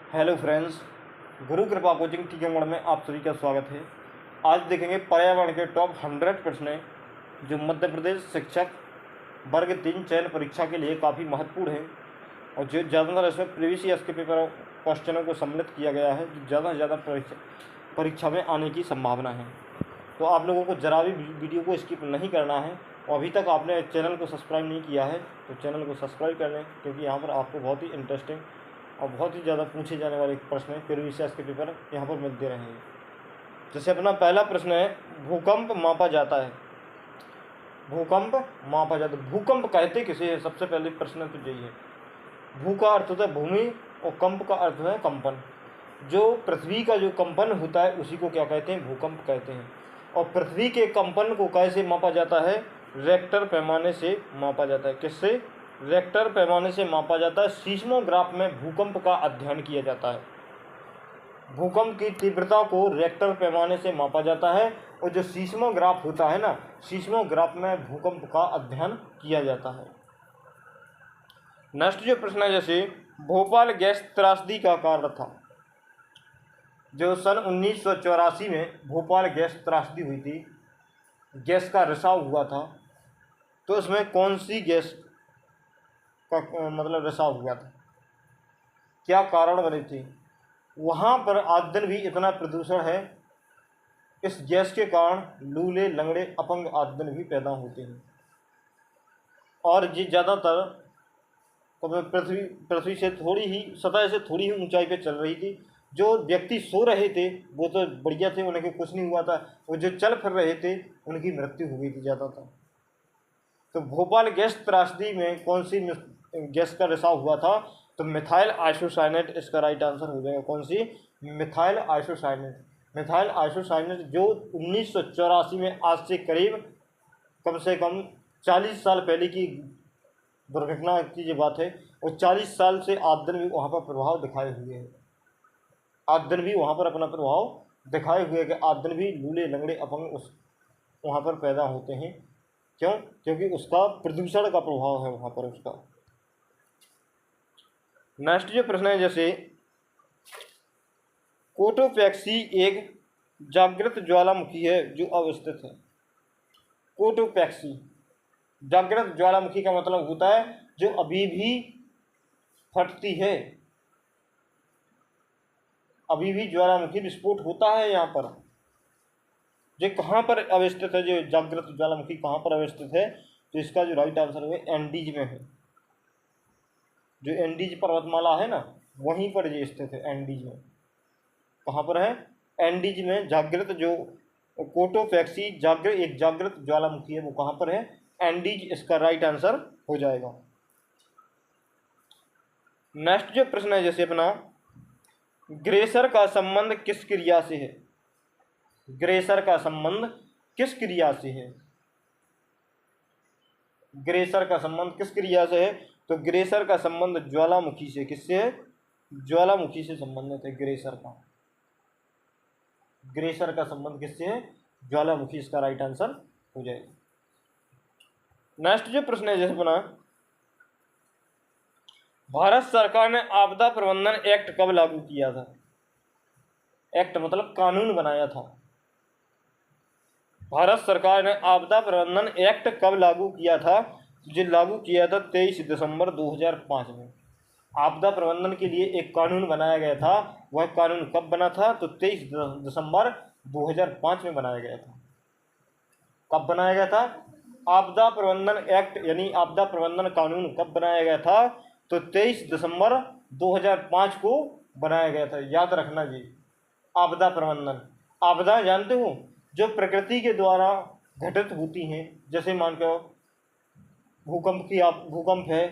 Hello friends, गुरु कृपा coaching Tikamgarh में आप सभी का स्वागत है। आज देखेंगे पर्यावरण के टॉप 100 प्रश्न जो मध्य प्रदेश शिक्षक वर्ग 3 चयन परीक्षा के लिए काफ़ी महत्वपूर्ण है और जो ज़्यादातर इसमें प्रीवियस ईयर्स के पेपर क्वेश्चनों को सम्मिलित किया गया है, जो ज़्यादा से ज़्यादा परीक्षा में आने की संभावना है। तो आप लोगों को ज़रा भी वीडियो को स्किप नहीं करना है और अभी तक आपने चैनल को सब्सक्राइब नहीं किया है तो चैनल को सब्सक्राइब कर लें, क्योंकि यहाँ पर आपको बहुत ही इंटरेस्टिंग और बहुत ही ज़्यादा पूछे जाने वाले प्रश्न प्रीवियस ईयर्स के पेपर यहाँ पर मिलते रहेंगे। जैसे अपना पहला प्रश्न है, भूकंप मापा जाता है। भूकंप मापा जाता है, भूकंप कहते किसे है? सबसे पहले प्रश्न तो यही है। भू का अर्थ होता है भूमि और कंप का अर्थ है कंपन। जो पृथ्वी का जो कंपन होता है उसी को क्या कहते हैं? भूकंप कहते हैं। और पृथ्वी के कंपन को कैसे मापा जाता है? रेक्टर पैमाने से मापा जाता है। किससे? रेक्टर पैमाने से मापा जाता है। सीस्मोग्राफ में भूकंप का अध्ययन किया जाता है। भूकंप की तीव्रता को रेक्टर पैमाने से मापा जाता है और जो सीस्मोग्राफ होता है ना, सीस्मोग्राफ में भूकंप का अध्ययन किया जाता है। नेक्स्ट जो प्रश्न है, जैसे भोपाल गैस त्रासदी का कारण था। जो सन 1984 में भोपाल गैस त्रासदी हुई थी, गैस का रिसाव हुआ था, तो उसमें कौन सी गैस का मतलब रिसाव हुआ था? क्या कारण बने थे? वहाँ पर आज दिन भी इतना प्रदूषण है, इस गैस के कारण लूले लंगड़े अपंग आज दिन भी पैदा होते हैं। और ये ज़्यादातर पृथ्वी से थोड़ी ही सतह से थोड़ी ही ऊंचाई पे चल रही थी। जो व्यक्ति सो रहे थे वो तो बढ़िया थे, उन्हें कुछ नहीं हुआ था, और जो चल फिर रहे थे उनकी मृत्यु हो गई थी ज़्यादातर। तो भोपाल गैस त्रासदी में कौन सी गैस का रिसाव हुआ था? तो मिथाइल आइसोसाइनेट इसका राइट आंसर हो जाएगा। कौन सी? Methyl isocyanate. मिथाइल आइसोसाइनेट जो 1984 में, आज से करीब कम से कम 40 साल पहले की दुर्घटना की जो बात है, और 40 साल से आज दिन भी वहाँ पर प्रभाव दिखाए हुए है। आज दिन भी वहाँ पर अपना प्रभाव दिखाए हुए कि आज दिन भी लूले लंगड़े अपंग उस वहाँ पर पैदा होते हैं। क्यों? क्योंकि उसका प्रदूषण का प्रभाव है वहाँ पर उसका। नेक्स्ट जो प्रश्न है, जैसे कोटोपैक्सी एक जागृत ज्वालामुखी है जो अवस्थित है। कोटोपैक्सी जागृत ज्वालामुखी का मतलब होता है जो अभी भी फटती है, अभी भी ज्वालामुखी विस्फोट होता है। यहाँ पर जो कहाँ पर अवस्थित है, जो जागृत ज्वालामुखी कहाँ पर अवस्थित है? तो इसका जो राइट आंसर है एंडीज में है। जो एंडीज पर्वतमाला है ना, वहीं पर ये स्थित है, एंडीज में। कहाँ पर है? एंडीज में। जागृत जो कोटोपैक्सी एक जागृत ज्वालामुखी है, वो कहाँ पर है? एंडीज इसका राइट आंसर हो जाएगा। नेक्स्ट जो प्रश्न है, जैसे अपना ग्रेसर का संबंध किस क्रिया से है? ग्रेसर का संबंध किस क्रिया से है? ग्रेसर का संबंध किस क्रिया से है? तो ग्रेसर का संबंध ज्वालामुखी से। किससे है? ज्वालामुखी से संबंधित है ग्रेसर का। ग्रेसर का संबंध किससे है? ज्वालामुखी इसका राइट आंसर हो जाएगा। नेक्स्ट जो प्रश्न है, जैसे बना भारत सरकार ने आपदा प्रबंधन एक्ट कब लागू किया था? एक्ट मतलब कानून बनाया था। भारत सरकार ने आपदा प्रबंधन एक्ट कब लागू किया था? जो लागू किया था 23 दिसंबर 2005 में। आपदा प्रबंधन के लिए एक कानून बनाया गया था। वह कानून कब बना था? तो 23 दिसंबर 2005 में बनाया गया था। कब बनाया गया था? आपदा प्रबंधन एक्ट यानी आपदा प्रबंधन कानून कब बनाया गया था? तो 23 दिसंबर 2005 को बनाया गया था। याद रखना जी। आपदा प्रबंधन, आपदा जानते हो जो प्रकृति के द्वारा घटित होती हैं, जैसे मान के भूकंप है,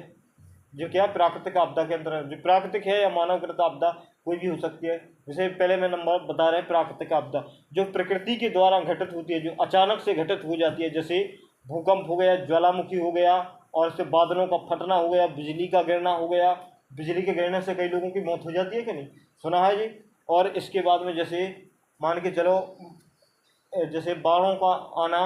जो क्या प्राकृतिक आपदा के अंदर, जो प्राकृतिक है या मानवकृत आपदा कोई भी हो सकती है। जैसे पहले मैं नंबर बता रहे हैं, प्राकृतिक आपदा जो प्रकृति के द्वारा घटित होती है, जो अचानक से घटित हो जाती है, जैसे भूकंप हो गया, ज्वालामुखी हो गया, और इससे बादलों का फटना हो गया, बिजली का गिरना हो गया। बिजली के गिरने से कई लोगों की मौत हो जाती है कि नहीं, सुना है जी। और इसके बाद में जैसे मान के चलो, जैसे बाढ़ों का आना,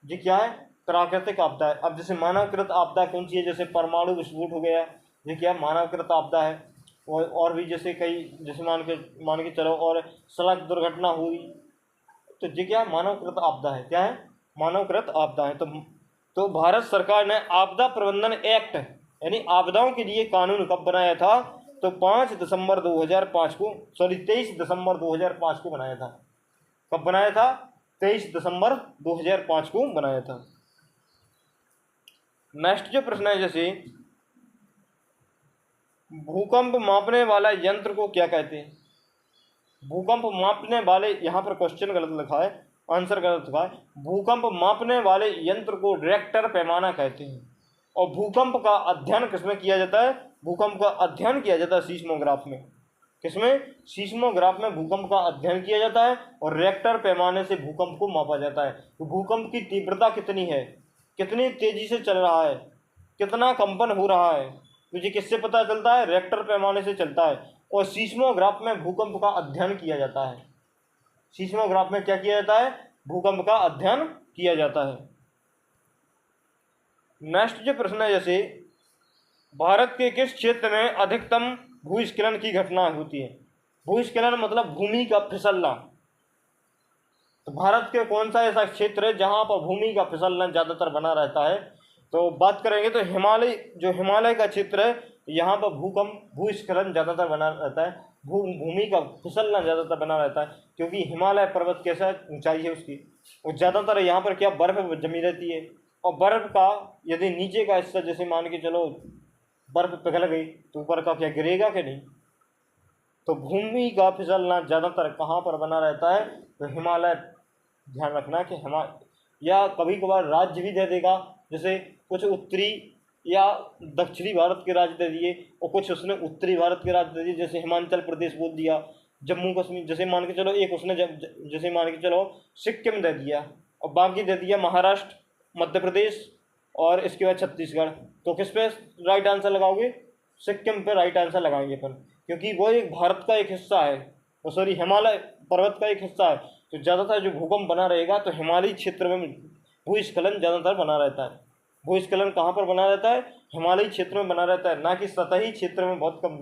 ये क्या है? प्राकृतिक आपदा है। अब जैसे मानवकृत आपदा कौन सी है? जैसे परमाणु विस्फोट हो गया, ये क्या मानवकृत आपदा है। और भी जैसे कई, जैसे मान के चलो, और सड़क दुर्घटना हुई, तो ये क्या है, मानवकृत आपदा है। क्या है, मानवकृत आपदा है। तो भारत सरकार ने आपदा प्रबंधन एक्ट यानी आपदाओं के लिए कानून कब बनाया था? तो 5 दिसंबर 2005 को, सॉरी 23 दिसंबर 2005 को बनाया था। कब बनाया था? 23 दिसंबर 2005 को बनाया था। नेक्स्ट जो प्रश्न है, जैसे भूकंप मापने वाला यंत्र को क्या कहते हैं? भूकंप मापने वाले, यहाँ पर क्वेश्चन गलत लिखा है, आंसर गलत लिखा है। भूकंप मापने वाले यंत्र को रिएक्टर पैमाना कहते हैं। और भूकंप का अध्ययन किसमें किया जाता है? भूकंप का अध्ययन किया जाता है सीस्मोग्राफ में। किसमें? सीस्मोग्राफ में भूकंप का अध्ययन किया जाता है और रिएक्टर पैमाने से भूकंप को मापा जाता है। तो भूकंप की तीव्रता कितनी है, कितनी तेजी से चल रहा है, कितना कंपन हो रहा है, तुझे किससे पता चलता है? रिएक्टर पैमाने से चलता है। और सीस्मोग्राफ में भूकंप का अध्ययन किया जाता है। सीस्मोग्राफ में क्या किया जाता है? भूकंप का अध्ययन किया जाता है। नेक्स्ट जो प्रश्न है, जैसे भारत के किस क्षेत्र में अधिकतम भूस्खलन की घटना होती है? भूस्खलन मतलब भूमि का फिसलना। तो भारत के कौन सा ऐसा क्षेत्र है जहाँ पर भूमि का फिसलना ज़्यादातर बना रहता है? तो बात करेंगे तो हिमालय का क्षेत्र है, यहाँ पर भूस्खलन ज़्यादातर बना रहता है, भूमि का फिसलना ज़्यादातर बना रहता है, क्योंकि हिमालय पर्वत कैसा ऊंचाई है उसकी, और ज़्यादातर यहाँ पर क्या बर्फ़ जमी रहती है। और बर्फ़ का यदि नीचे का हिस्सा, जैसे मान के चलो बर्फ़ पिघल गई, तो ऊपर का क्या गिरेगा कि नहीं? तो भूमि का फिसलना ज़्यादातर कहाँ पर बना रहता है? तो हिमालय। ध्यान रखना कि या कभी कभार राज्य भी दे देगा, जैसे कुछ उत्तरी या दक्षिणी भारत के राज्य दे दिए, और कुछ उसने उत्तरी भारत के राज्य दे दिए, जैसे हिमाचल प्रदेश बोल दिया, जम्मू कश्मीर, जैसे मान के चलो एक उसने जैसे मान के चलो सिक्किम दे दिया, और बाकी दे दिया महाराष्ट्र, मध्य प्रदेश और इसके बाद छत्तीसगढ़। तो किस पे राइट आंसर लगाओगे? सिक्किम पे राइट आंसर लगाएंगे अपन, क्योंकि वो एक भारत का एक हिस्सा है, वो सॉरी हिमालय पर्वत का एक हिस्सा है। तो ज़्यादातर जो भूकंप बना रहेगा तो हिमालयी क्षेत्र में भूस्खलन ज़्यादातर बना रहता है। भूस्खलन कहाँ पर बना रहता है? हिमालयी क्षेत्र में बना रहता है, ना कि सतही क्षेत्र में बहुत कम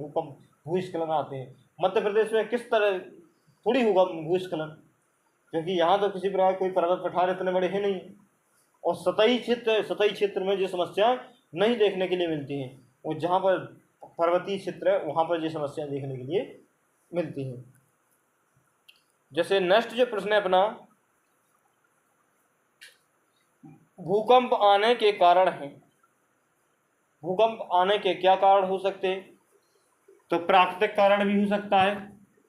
भूस्खलन आते हैं। मध्य प्रदेश में किस तरह थोड़ी होगा भूस्खलन, क्योंकि यहाँ तो किसी प्रकार कोई पर्वत पठार इतने बड़े हैं नहीं, और सतही क्षेत्र में ये समस्या नहीं देखने के लिए मिलती हैं, और जहाँ पर पर्वतीय क्षेत्र है वहाँ पर ये समस्या देखने के लिए मिलती हैं। जैसे नेक्स्ट जो प्रश्न है अपना, भूकंप आने के कारण है। भूकंप आने के क्या कारण हो सकते हैं? तो प्राकृतिक कारण भी हो सकता है,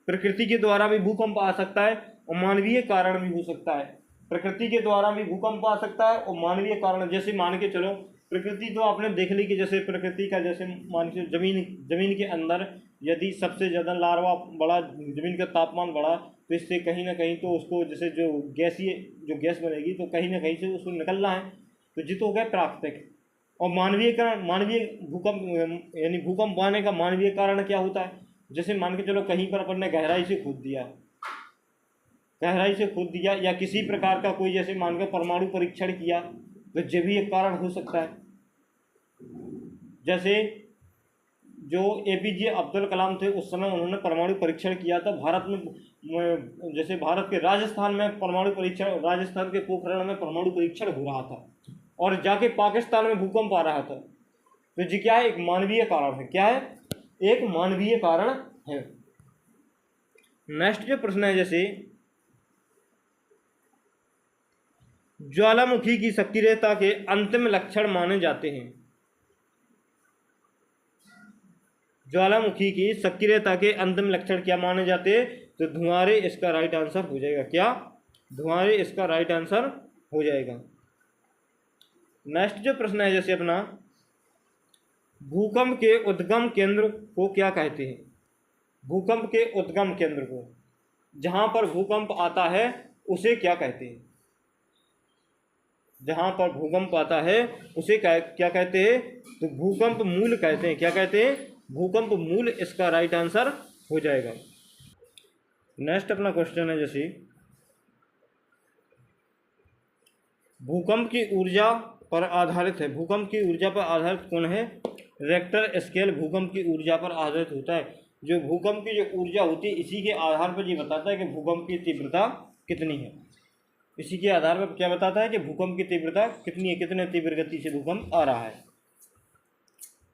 प्रकृति के द्वारा भी भूकंप आ सकता है, और मानवीय कारण भी हो सकता है। प्रकृति के द्वारा भी भूकंप आ सकता है और मानवीय कारण, जैसे मान के चलो प्रकृति तो आपने देख ली कि जैसे प्रकृति का, जैसे मान के जमीन के अंदर यदि सबसे ज़्यादा लार्वा बढ़ा, जमीन का तापमान बढ़ा, तो इससे कहीं ना कहीं तो उसको जैसे जो गैस बनेगी तो कहीं ना कहीं से उसको निकलना है, तो ये तो हो गया प्राकृतिक। और मानवीय कारण, मानवीय भूकंप यानी भूकंप आने का मानवीय कारण क्या होता है? जैसे मान के चलो कहीं पर अपन ने गहराई से खोद दिया या किसी प्रकार का कोई, जैसे मान के परमाणु परीक्षण किया, तो ये भी एक कारण हो सकता है। जैसे जो APJ अब्दुल कलाम थे, उस समय उन्होंने परमाणु परीक्षण किया था भारत में, जैसे भारत के राजस्थान में राजस्थान के पोखरण में परमाणु परीक्षण हो रहा था, और जाके पाकिस्तान में भूकंप आ रहा था। तो ये क्या है? एक मानवीय कारण है। क्या है? एक मानवीय कारण है। नेक्स्ट जो प्रश्न है, जैसे ज्वालामुखी की सक्रियता के अंतिम लक्षण माने जाते हैं। ज्वालामुखी की सक्रियता के अंतिम लक्षण क्या माने जाते हैं? तो धुआंरे इसका राइट आंसर हो जाएगा। क्या? धुआंरे इसका राइट आंसर हो जाएगा। नेक्स्ट जो प्रश्न है, जैसे अपना भूकंप के उद्गम केंद्र को क्या कहते हैं? भूकंप के उद्गम केंद्र को, जहां पर भूकंप आता है उसे क्या कहते हैं? जहां पर भूकंप आता है उसे क्या कहते हैं? तो भूकंप मूल कहते हैं। क्या कहते हैं? भूकंप मूल इसका राइट आंसर हो जाएगा। नेक्स्ट अपना क्वेश्चन है, जैसे भूकंप की ऊर्जा पर आधारित है। भूकंप की ऊर्जा पर आधारित कौन है? रिक्टर स्केल भूकंप की ऊर्जा पर आधारित होता है। जो भूकंप की जो ऊर्जा होती है इसी के आधार पर ये बताता है कि भूकंप की तीव्रता कितनी है। इसी के आधार पर क्या बताता है कि भूकंप की तीव्रता कितनी है, कितने तीव्र गति से भूकंप आ रहा है।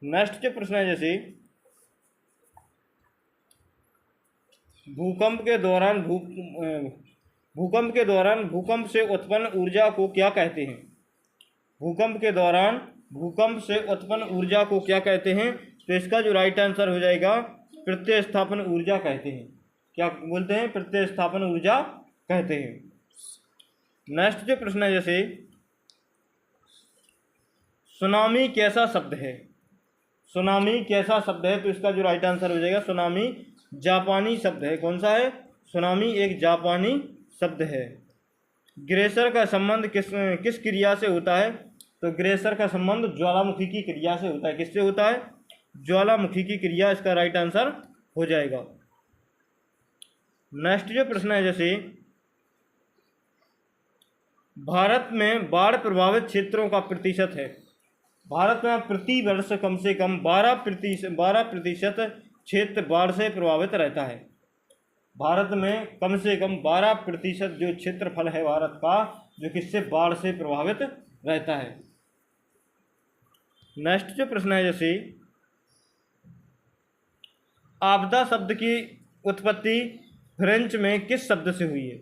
नेक्स्ट जो प्रश्न है, जैसे भूकंप के दौरान भूकंप से उत्पन्न ऊर्जा को क्या कहते हैं? भूकंप के दौरान भूकंप से उत्पन्न ऊर्जा को क्या कहते हैं? तो इसका जो राइट आंसर हो जाएगा प्रतिस्थापन ऊर्जा कहते हैं। क्या बोलते हैं? प्रतिस्थापन ऊर्जा कहते हैं। नेक्स्ट जो प्रश्न है, जैसे सुनामी कैसा शब्द है? सुनामी कैसा शब्द है? तो इसका जो राइट आंसर हो जाएगा सुनामी जापानी शब्द है। कौन सा है? सुनामी एक जापानी शब्द है। ग्लेशियर का संबंध किस क्रिया से होता है? तो ग्लेशियर का संबंध ज्वालामुखी की क्रिया से होता है। किससे होता है? ज्वालामुखी की क्रिया, इसका राइट आंसर हो जाएगा। नेक्स्ट जो प्रश्न है, जैसे भारत में बाढ़ प्रभावित क्षेत्रों का प्रतिशत है। भारत में प्रति वर्ष कम से कम 12% क्षेत्र बाढ़ से प्रभावित रहता है। भारत में कम से कम 12% जो क्षेत्रफल है भारत का, जो किससे? बाढ़ से प्रभावित रहता है। नेक्स्ट जो प्रश्न है, जैसे आपदा शब्द की उत्पत्ति फ्रेंच में किस शब्द से हुई है?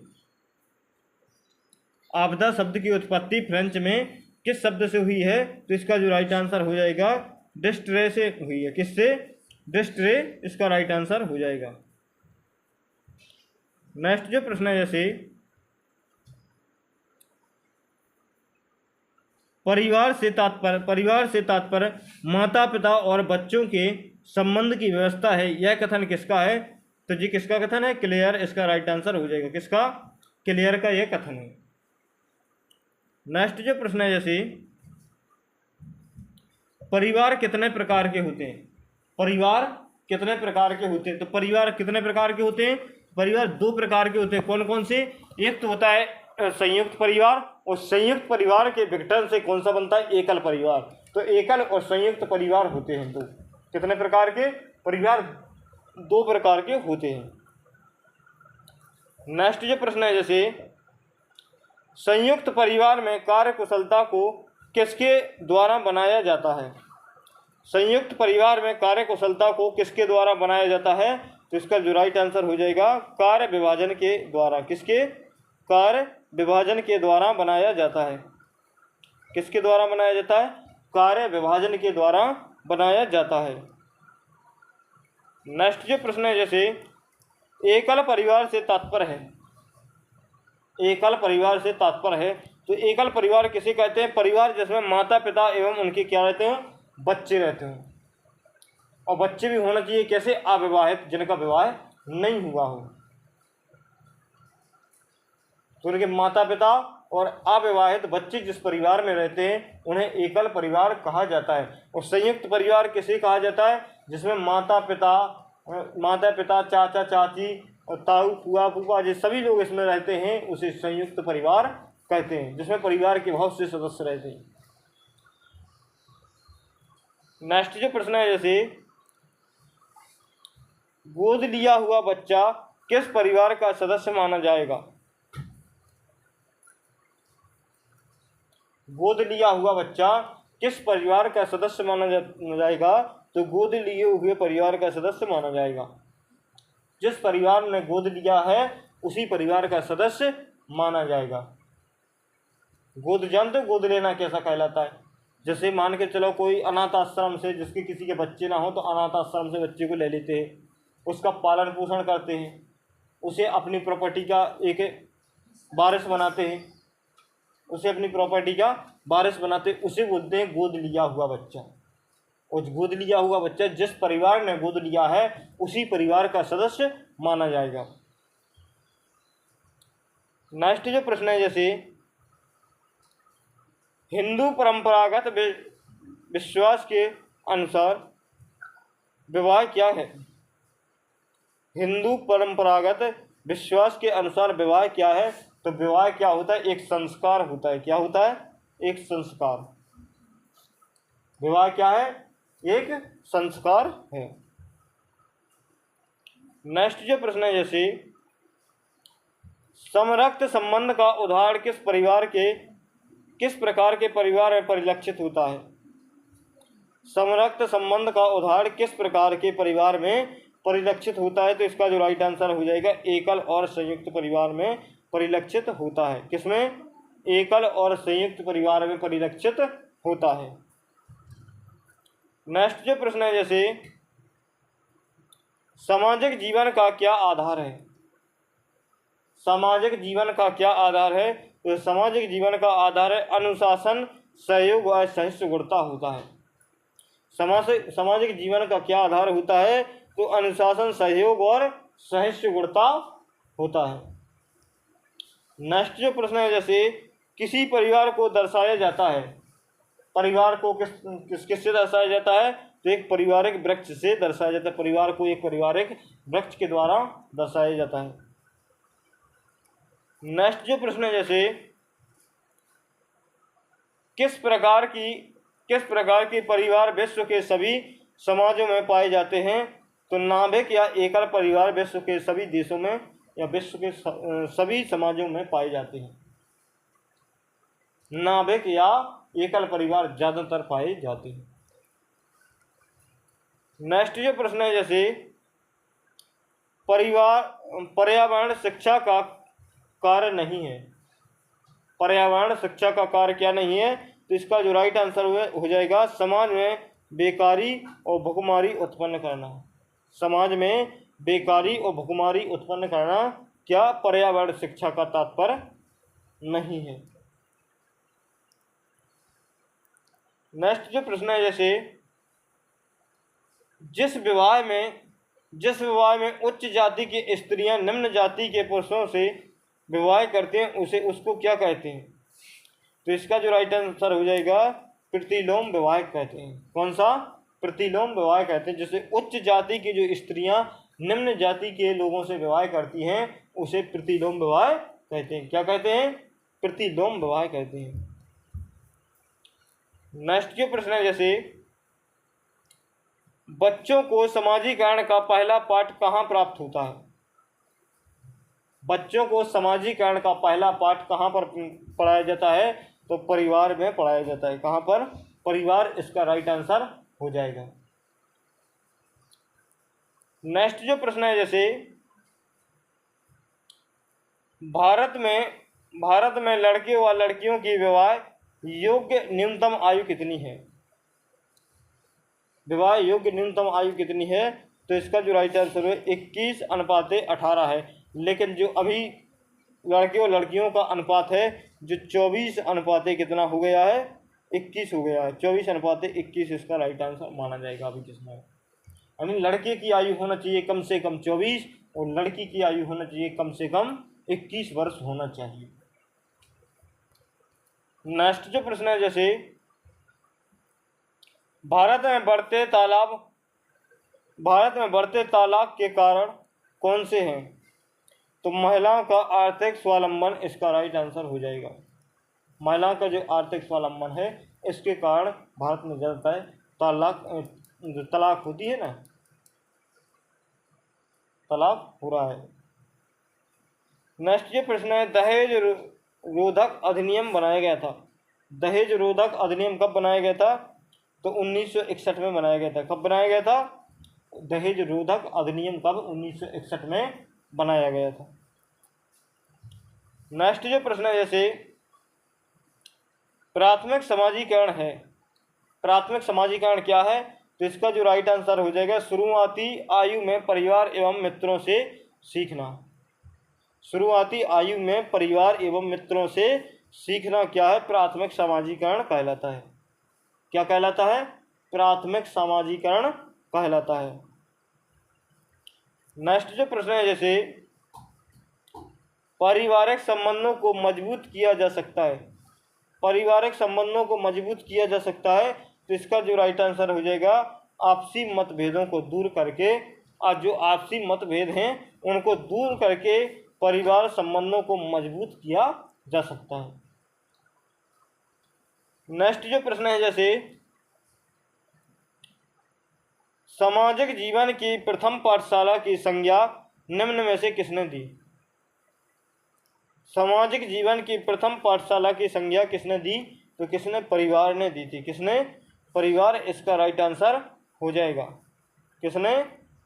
आपदा शब्द की उत्पत्ति फ्रेंच में किस शब्द से हुई है? तो इसका जो राइट आंसर हो जाएगा डिस्ट्रे से हुई है। किससे? डिस्ट्रे, इसका राइट आंसर हो जाएगा। नेक्स्ट जो प्रश्न है, जैसे परिवार से तात्पर्य माता पिता और बच्चों के संबंध की व्यवस्था है, यह कथन किसका है? तो जी किसका कथन है? क्लेयर, इसका राइट आंसर हो जाएगा। किसका? क्लेयर का यह कथन है। नेक्स्ट जो प्रश्न है, जैसे परिवार कितने प्रकार के होते हैं? परिवार कितने प्रकार के होते हैं? तो परिवार कितने प्रकार के होते हैं? परिवार 2 प्रकार के होते हैं। कौन कौन से? एक तो होता है संयुक्त परिवार, और संयुक्त परिवार के विघटन से कौन सा बनता है? एकल परिवार। तो एकल और संयुक्त परिवार होते हैं 2। कितने प्रकार के? परिवार 2 प्रकार के होते हैं। नेक्स्ट जो प्रश्न है, जैसे संयुक्त परिवार में कार्यकुशलता को किसके द्वारा बनाया जाता है? संयुक्त परिवार में कार्यकुशलता को किसके द्वारा बनाया जाता है? तो इसका जो राइट आंसर हो जाएगा कार्य विभाजन के द्वारा। किसके? कार्य विभाजन के द्वारा बनाया जाता है। किसके द्वारा बनाया जाता है? कार्य विभाजन के द्वारा बनाया जाता है। नेक्स्ट जो प्रश्न है, जैसे एकल परिवार से तात्पर्य है। एकल परिवार से तात्पर्य है, तो एकल परिवार किसे कहते हैं? परिवार जिसमें माता पिता एवं उनके क्या रहते हैं? बच्चे रहते हैं। और बच्चे भी होना चाहिए कैसे? अविवाहित, जिनका विवाह नहीं हुआ हो। तो उनके माता पिता और अविवाहित बच्चे जिस परिवार में रहते हैं उन्हें एकल परिवार कहा जाता है। और संयुक्त परिवार किसे कहा जाता है? जिसमें माता पिता चाचा चाची और ताऊ फूआ फूफा ये सभी लोग इसमें रहते हैं, उसे संयुक्त परिवार कहते हैं, जिसमें परिवार के बहुत से सदस्य रहते हैं। नेक्स्ट जो प्रश्न है, जैसे गोद लिया हुआ बच्चा किस परिवार का सदस्य माना जाएगा? गोद लिया हुआ बच्चा किस परिवार का सदस्य माना जाएगा? तो गोद लिए हुए परिवार का सदस्य माना जाएगा। जिस परिवार ने गोद लिया है उसी परिवार का सदस्य माना जाएगा। गोद जानते हो गोद लेना कैसा कहलाता है? जैसे मान के चलो कोई अनाथ आश्रम से, जिसके किसी के बच्चे ना हो, तो अनाथ आश्रम से बच्चे को ले लेते हैं, उसका पालन पोषण करते हैं, उसे अपनी प्रॉपर्टी का एक वारिस बनाते हैं, उसे अपनी प्रॉपर्टी का वारिस बनाते, उसे बोलते हैं गोद लिया हुआ बच्चा। और गोद लिया हुआ बच्चा जिस परिवार ने गोद लिया है उसी परिवार का सदस्य माना जाएगा। नेक्स्ट जो प्रश्न है, जैसे हिंदू परंपरागत विश्वास के अनुसार विवाह क्या है? हिंदू परंपरागत विश्वास के अनुसार विवाह क्या है? तो विवाह क्या होता है? एक संस्कार होता है। क्या होता है? एक संस्कार। विवाह क्या है? एक संस्कार है। नेक्स्ट जो प्रश्न है, जैसे समरक्त संबंध का उदाहरण किस प्रकार के परिवार में परिलक्षित होता है? समरक्त संबंध का उदाहरण किस प्रकार के परिवार में परिलक्षित होता है? तो इसका जो राइट आंसर हो जाएगा एकल और संयुक्त परिवार में परिलक्षित होता है। किसमें? एकल और संयुक्त परिवार में परिलक्षित होता है। नेक्स्ट जो प्रश्न है, जैसे सामाजिक जीवन का क्या आधार है? सामाजिक जीवन का क्या आधार है? तो सामाजिक जीवन का आधार है अनुशासन, सहयोग और सहिष्णुता होता है। सामाजिक जीवन का क्या आधार होता है? तो अनुशासन, सहयोग और सहिष्णुता होता है। नेक्स्ट जो प्रश्न है, जैसे किसी परिवार को दर्शाया जाता है, परिवार को किससे दर्शाया जाता है? तो एक पारिवारिक वृक्ष से दर्शाया जाता है। परिवार को एक पारिवारिक वृक्ष के द्वारा दर्शाया जाता है। नेक्स्ट जो प्रश्न है, जैसे किस प्रकार की परिवार विश्व के सभी समाजों में पाए जाते हैं? तो नाभिक या एकल परिवार विश्व के सभी देशों में या विश्व के सभी समाजों में पाए जाते हैं। नाभिक या एकल परिवार ज्यादातर पाए जाते हैं। नेक्स्ट जो प्रश्न है, जैसे पर्यावरण शिक्षा का कार्य नहीं है। पर्यावरण शिक्षा का कार्य क्या नहीं है? तो इसका जो राइट आंसर हो जाएगा समाज में बेकारी और भुखमरी उत्पन्न करना। समाज में बेकारी और भुखमरी उत्पन्न करना क्या पर्यावरण शिक्षा का तात्पर्य नहीं है। नेक्स्ट जो प्रश्न है, जैसे जिस विवाह में उच्च जाति की स्त्रियां निम्न जाति के पुरुषों से विवाह करते हैं उसको क्या कहते हैं? तो इसका जो राइट आंसर हो जाएगा प्रतिलोम विवाह कहते हैं। कौन सा? प्रतिलोम विवाह कहते हैं। जैसे उच्च जाति की जो स्त्रियां निम्न जाति के लोगों से विवाह करती हैं उसे प्रतिलोम विवाह कहते हैं। क्या कहते हैं? प्रतिलोम विवाह कहते हैं। नेक्स्ट के प्रश्न है, जैसे बच्चों को समाजीकरण का पहला पाठ कहाँ प्राप्त होता है? बच्चों को समाजीकरण का पहला पाठ कहाँ पर पढ़ाया जाता है? तो परिवार में पढ़ाया जाता है। कहाँ पर? परिवार इसका राइट आंसर हो जाएगा। नेक्स्ट जो प्रश्न है, जैसे भारत में लड़के व लड़कियों की विवाह योग्य न्यूनतम आयु कितनी है? विवाह योग्य न्यूनतम आयु कितनी है? तो इसका जो राइट आंसर है 21:18 है। लेकिन जो अभी लड़के और लड़कियों का अनुपात है जो 24 कितना हो गया है? 21 हो गया है। 24:21 इसका राइट आंसर माना जाएगा अभी किसमें। यानी लड़के की आयु होना चाहिए कम से कम 24 और लड़की की आयु होना चाहिए कम से कम 21 वर्ष होना चाहिए। नेक्स्ट जो प्रश्न है, जैसे भारत में बढ़ते तालाब के कारण कौन से हैं? तो महिलाओं का आर्थिक स्वावलंबन इसका राइट आंसर हो जाएगा। महिलाओं का जो आर्थिक स्वावलंबन है इसके कारण भारत में ज़्यादातर तलाक होती है ना, तलाक हो रहा है। नेक्स्ट ये प्रश्न है, दहेज रोधक अधिनियम बनाया गया था। दहेज रोधक अधिनियम कब बनाया गया था? तो 1961 में बनाया गया था। कब बनाया गया था? दहेज रोधक अधिनियम कब? 1961 में बनाया गया था। नेक्स्ट जो प्रश्न है, जैसे प्राथमिक समाजीकरण है। प्राथमिक समाजीकरण क्या है? तो इसका जो राइट आंसर हो जाएगा शुरुआती आयु में परिवार एवं मित्रों से सीखना। शुरुआती आयु में परिवार एवं मित्रों से सीखना क्या है? प्राथमिक समाजीकरण कहलाता है। क्या कहलाता है? प्राथमिक समाजीकरण कहलाता है। नेक्स्ट जो प्रश्न है, जैसे पारिवारिक संबंधों को मजबूत किया जा सकता है। पारिवारिक संबंधों को मजबूत किया जा सकता है तो इसका जो राइट आंसर हो जाएगा आपसी मतभेदों को दूर करके, और जो आपसी मतभेद हैं उनको दूर करके परिवार संबंधों को मजबूत किया जा सकता है। नेक्स्ट जो प्रश्न है, जैसे सामाजिक जीवन की प्रथम पाठशाला की संज्ञा निम्न में से किसने दी? सामाजिक जीवन की प्रथम पाठशाला की संज्ञा किसने दी? तो किसने? परिवार ने दी थी। किसने? परिवार इसका राइट आंसर हो जाएगा। किसने?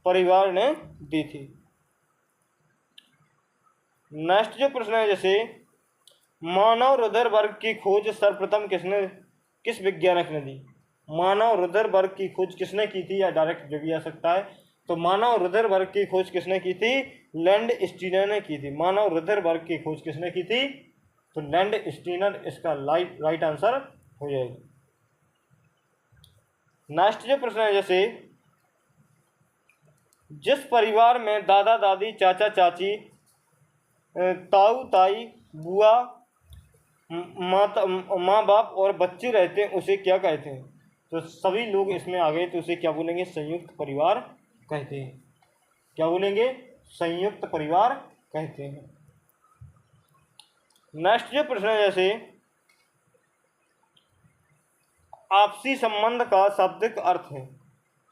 परिवार ने दी थी। नेक्स्ट जो प्रश्न है, जैसे मानव हृदय वर्ग की खोज सर्वप्रथम किस वैज्ञानिक ने दी? मानव हृदय वर्ग की खोज किसने की थी, या डायरेक्ट जो भी आ सकता है। तो मानव हृदय वर्ग की खोज किसने की थी? लैंडस्टीनर ने की थी। मानव हृदय वर्ग की खोज किसने की थी? तो लैंडस्टीनर इसका राइट आंसर हो जाएगा। नेक्स्ट जो प्रश्न है, जैसे जिस परिवार में दादा दादी, चाचा चाची, ताऊ ताई, बुआ, माँ बाप और बच्चे रहते हैं उसे क्या कहते हैं? तो सभी लोग इसमें आ गए तो उसे क्या बोलेंगे? संयुक्त परिवार कहते हैं। क्या बोलेंगे? संयुक्त परिवार कहते हैं। नेक्स्ट जो प्रश्न है, जैसे आपसी संबंध का शाब्दिक अर्थ है।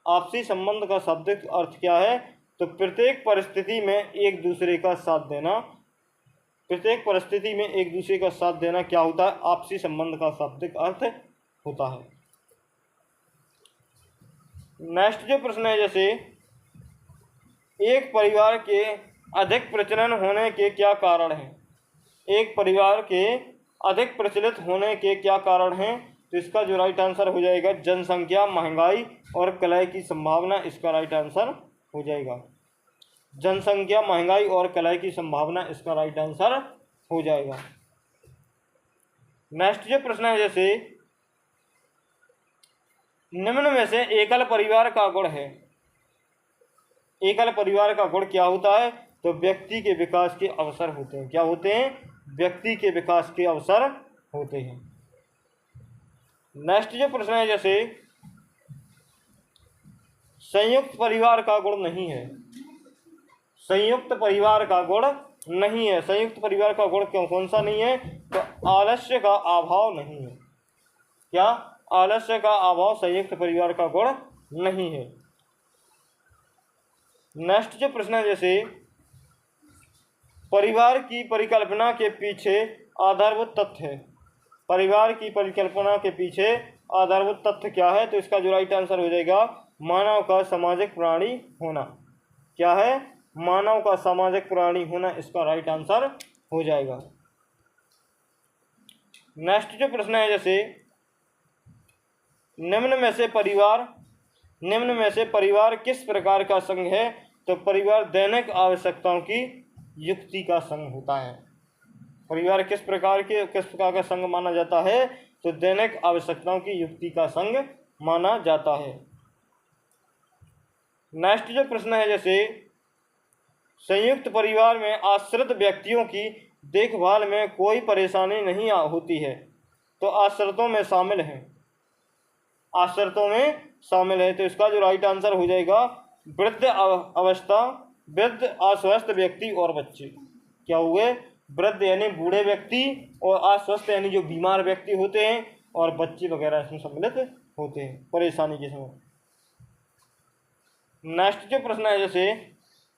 आपसी संबंध का शाब्दिक अर्थ क्या है? तो प्रत्येक परिस्थिति में एक दूसरे का साथ देना। प्रत्येक परिस्थिति में एक दूसरे का साथ देना क्या होता है? आपसी संबंध का शाब्दिक अर्थ होता है। नेक्स्ट जो प्रश्न है, जैसे एक परिवार के अधिक प्रचलन होने के क्या कारण हैं? एक परिवार के अधिक प्रचलित होने के क्या कारण हैं? तो इसका जो राइट आंसर हो जाएगा जनसंख्या, महंगाई और कलह की संभावना। इसका राइट आंसर हो जाएगा जनसंख्या, महंगाई और कलह की संभावना। इसका राइट आंसर हो जाएगा। नेक्स्ट जो प्रश्न है, जैसे निम्न में से एकल परिवार का गुण है। एकल परिवार का गुण क्या होता है? तो व्यक्ति के विकास के अवसर होते हैं। क्या होते हैं? व्यक्ति के विकास के अवसर होते हैं। नेक्स्ट जो प्रश्न है, जैसे संयुक्त परिवार का गुण नहीं है। संयुक्त परिवार का गुण नहीं है। संयुक्त परिवार का गुण कौन सा नहीं है? तो आलस्य का अभाव नहीं है। क्या? आलस्य का अभाव संयुक्त परिवार का गुण नहीं है। नेक्स्ट जो प्रश्न है, जैसे परिवार की परिकल्पना के पीछे आधारभूत तथ्य है। परिवार की परिकल्पना के पीछे आधारभूत तथ्य क्या है? तो इसका जो राइट आंसर हो जाएगा मानव का सामाजिक प्राणी होना। क्या है? मानव का सामाजिक प्राणी होना। इसका राइट आंसर हो जाएगा। नेक्स्ट जो प्रश्न है, जैसे निम्न में से परिवार किस प्रकार का संघ है? तो परिवार दैनिक आवश्यकताओं की युक्ति का संघ होता है। परिवार किस प्रकार का संघ माना जाता है? तो दैनिक आवश्यकताओं की युक्ति का संघ माना जाता है। नेक्स्ट जो प्रश्न है, जैसे संयुक्त परिवार में आश्रित व्यक्तियों की देखभाल में कोई परेशानी नहीं होती है तो आश्रितों में शामिल है। आश्रितों में शामिल है तो इसका जो राइट आंसर हो जाएगा वृद्ध अवस्था, वृद्ध, अस्वस्थ व्यक्ति और बच्चे। क्या हुए? वृद्ध यानी बूढ़े व्यक्ति, और अस्वस्थ यानी जो बीमार व्यक्ति होते हैं, और बच्चे वगैरह इसमें सम्मिलित होते हैं परेशानी के समय। नेक्स्ट जो प्रश्न है, जैसे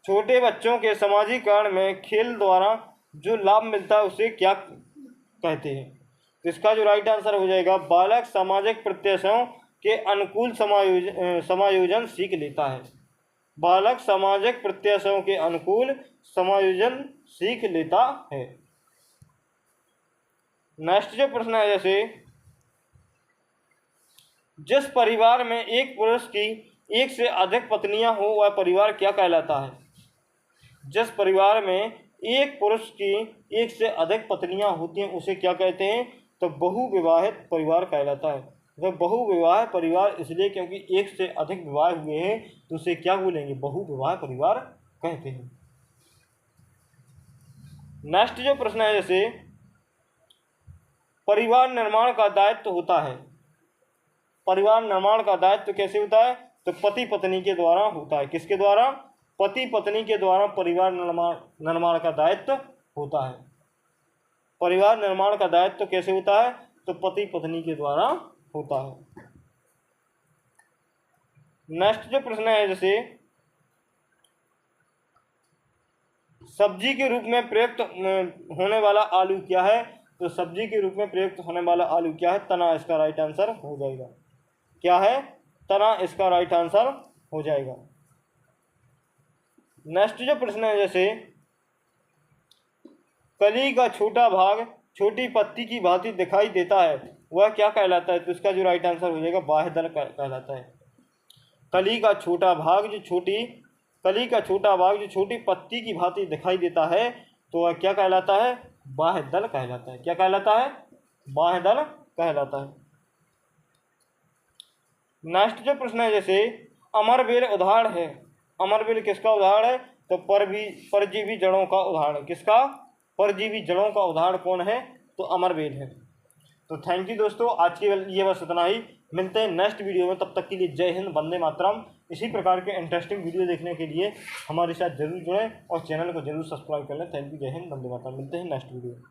छोटे बच्चों के समाजीकरण में खेल द्वारा जो लाभ मिलता है उसे क्या कहते हैं? तो इसका जो राइट आंसर हो जाएगा बालक सामाजिक प्रत्याशाओं के अनुकूल समायोजन सीख लेता है। बालक सामाजिक प्रत्याशाओं के अनुकूल समायोजन सीख लेता है। नेक्स्ट जो प्रश्न है, जैसे जिस परिवार में एक पुरुष की एक से अधिक पत्नियां हो वह परिवार क्या कहलाता है? जिस परिवार में एक पुरुष की एक से अधिक पत्नियां होती हैं उसे क्या कहते हैं? तो बहुविवाहित परिवार कहलाता है। तो बहुविवाह परिवार इसलिए क्योंकि एक से अधिक विवाह हुए हैं तो उसे क्या बोलेंगे? बहुविवाह परिवार कहते हैं। नेक्स्ट जो प्रश्न है, जैसे परिवार निर्माण का दायित्व होता है। परिवार निर्माण का दायित्व कैसे होता है? तो पति पत्नी के द्वारा होता है। किसके द्वारा? पति पत्नी के द्वारा परिवार निर्माण का दायित्व होता है। परिवार निर्माण का दायित्व कैसे होता है? तो पति पत्नी के द्वारा होता है। नेक्स्ट जो प्रश्न है जैसे सब्जी के रूप में प्रयुक्त होने वाला आलू क्या है? तो सब्जी के रूप में प्रयुक्त होने वाला आलू क्या है? तना इसका राइट आंसर हो जाएगा। क्या है? तना इसका राइट आंसर हो जाएगा। नेक्स्ट जो प्रश्न है जैसे कली का छोटा भाग छोटी पत्ती की भांति दिखाई देता है, वह क्या कहलाता है? तो इसका जो राइट आंसर हो जाएगा बाह्यदल कहलाता है। कली का छोटा भाग जो छोटी पत्ती की भांति दिखाई देता है, तो वह क्या कहलाता है? बाह्यदल कहलाता है। क्या कहलाता है? बाह्यदल कहलाता है। नेक्स्ट जो प्रश्न है जैसे अमरबेल उदाहरण है, अमरबेल किसका उदाहरण है? तो परजीवी जड़ों का उदाहरण। किसका? परजीवी जड़ों का उदाहरण कौन है? तो अमरबेल है। तो थैंक यू दोस्तों, आज के लिए बस इतना ही। मिलते हैं नेक्स्ट वीडियो में, तब तक के लिए जय हिंद, वंदे मातरम। इसी प्रकार के इंटरेस्टिंग वीडियो देखने के लिए हमारे साथ जरूर जुड़ें और चैनल को जरूर सब्सक्राइब कर लें। थैंक यू, जय हिंद, वंदे मातरम। मिलते हैं नेक्स्ट वीडियो में।